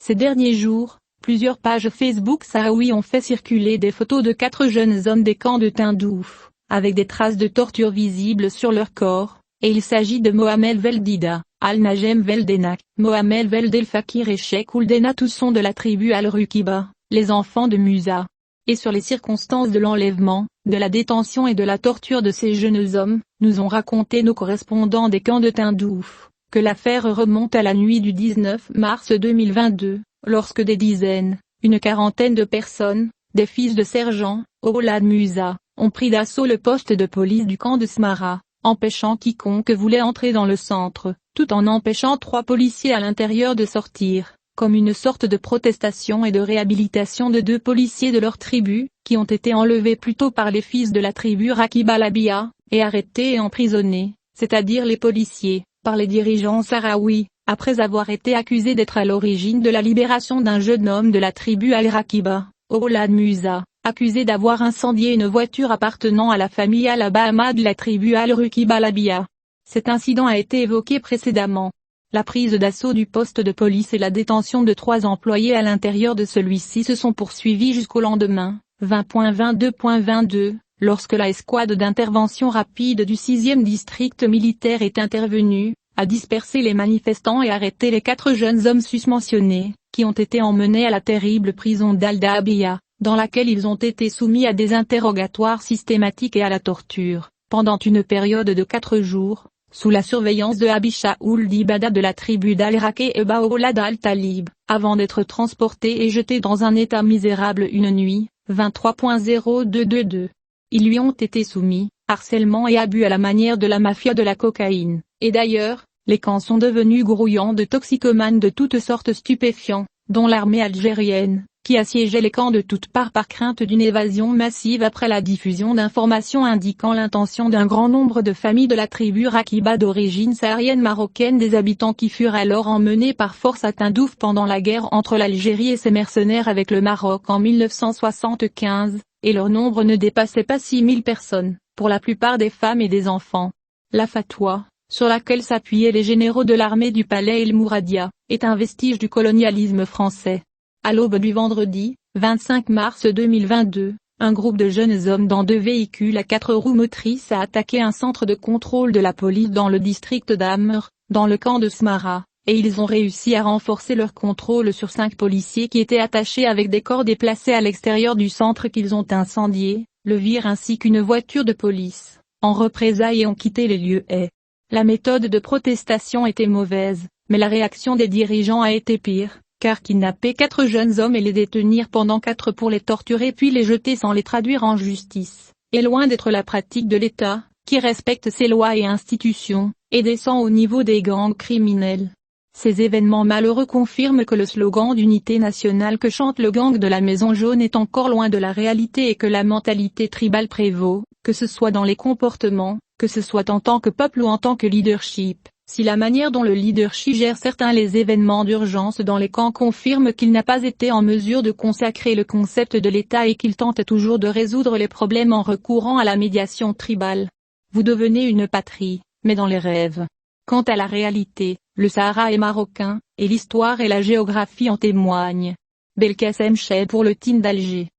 Ces derniers jours, plusieurs pages Facebook sahraouis ont fait circuler des photos de 4 jeunes hommes des camps de Tindouf, avec des traces de torture visibles sur leur corps, et il s'agit de Mohamed Veldida, Al-Najem Veldenak, Mohamed Veldel Fakir et Cheikh Ouldena, tous sont de la tribu Al-Rukiba, les enfants de Musa. Et sur les circonstances de l'enlèvement, de la détention et de la torture de ces jeunes hommes, nous ont raconté nos correspondants des camps de Tindouf, que l'affaire remonte à la nuit du 19 mars 2022, lorsque des dizaines, une quarantaine de personnes, des fils de sergents, Oulad Musa, ont pris d'assaut le poste de police du camp de Smara, empêchant quiconque voulait entrer dans le centre, tout en empêchant 3 policiers à l'intérieur de sortir, comme une sorte de protestation et de réhabilitation de 2 policiers de leur tribu, qui ont été enlevés plus tôt par les fils de la tribu Rakiba Labia, et arrêtés et emprisonnés, c'est-à-dire les policiers, par les dirigeants sahraouis, après avoir été accusés d'être à l'origine de la libération d'un jeune homme de la tribu Al-Rakiba, Oulad Musa, accusé d'avoir incendié une voiture appartenant à la famille Al-Abahama de la tribu Al-Rukiba Labia. Cet incident a été évoqué précédemment. La prise d'assaut du poste de police et la détention de 3 employés à l'intérieur de celui-ci se sont poursuivies jusqu'au lendemain, 20.22.22, lorsque la escouade d'intervention rapide du 6e district militaire est intervenue, a dispersé les manifestants et arrêté les 4 jeunes hommes susmentionnés, qui ont été emmenés à la terrible prison d'Al-Dahabia, dans laquelle ils ont été soumis à des interrogatoires systématiques et à la torture, pendant une période de 4 jours, sous la surveillance de Habisha Ould Ibada de la tribu d'Al-Raqe et Baoulad Al-Talib, avant d'être transportés et jetés dans un état misérable une nuit, 23.0222. Ils lui ont été soumis, harcèlement et abus à la manière de la mafia de la cocaïne, et d'ailleurs, les camps sont devenus grouillants de toxicomanes de toutes sortes stupéfiants, dont l'armée algérienne, qui assiégeait les camps de toutes parts par crainte d'une évasion massive après la diffusion d'informations indiquant l'intention d'un grand nombre de familles de la tribu Rakiba d'origine saharienne marocaine, des habitants qui furent alors emmenés par force à Tindouf pendant la guerre entre l'Algérie et ses mercenaires avec le Maroc en 1975, et leur nombre ne dépassait pas 6000 personnes, pour la plupart des femmes et des enfants. La fatwa, sur laquelle s'appuyaient les généraux de l'armée du palais El Mouradia, est un vestige du colonialisme français. À l'aube du vendredi, 25 mars 2022, un groupe de jeunes hommes dans 2 véhicules à 4 roues motrices a attaqué un centre de contrôle de la police dans le district d'Amr, dans le camp de Smara, et ils ont réussi à renforcer leur contrôle sur 5 policiers qui étaient attachés avec des cordes et placés à l'extérieur du centre qu'ils ont incendié, le vir ainsi qu'une voiture de police, en représailles et ont quitté les lieux. La méthode de protestation était mauvaise, mais la réaction des dirigeants a été pire, car kidnapper 4 jeunes hommes et les détenir pendant 4 pour les torturer puis les jeter sans les traduire en justice, est loin d'être la pratique de l'État, qui respecte ses lois et institutions, et descend au niveau des gangs criminels. Ces événements malheureux confirment que le slogan d'unité nationale que chante le gang de la Maison Jaune est encore loin de la réalité et que la mentalité tribale prévaut, que ce soit dans les comportements, que ce soit en tant que peuple ou en tant que leadership. Si la manière dont le leadership gère certains les événements d'urgence dans les camps confirme qu'il n'a pas été en mesure de consacrer le concept de l'État et qu'il tente toujours de résoudre les problèmes en recourant à la médiation tribale. Vous devenez une patrie, mais dans les rêves. Quant à la réalité, le Sahara est marocain, et l'histoire et la géographie en témoignent. Belkacem Cheb pour le Tin d'Alger.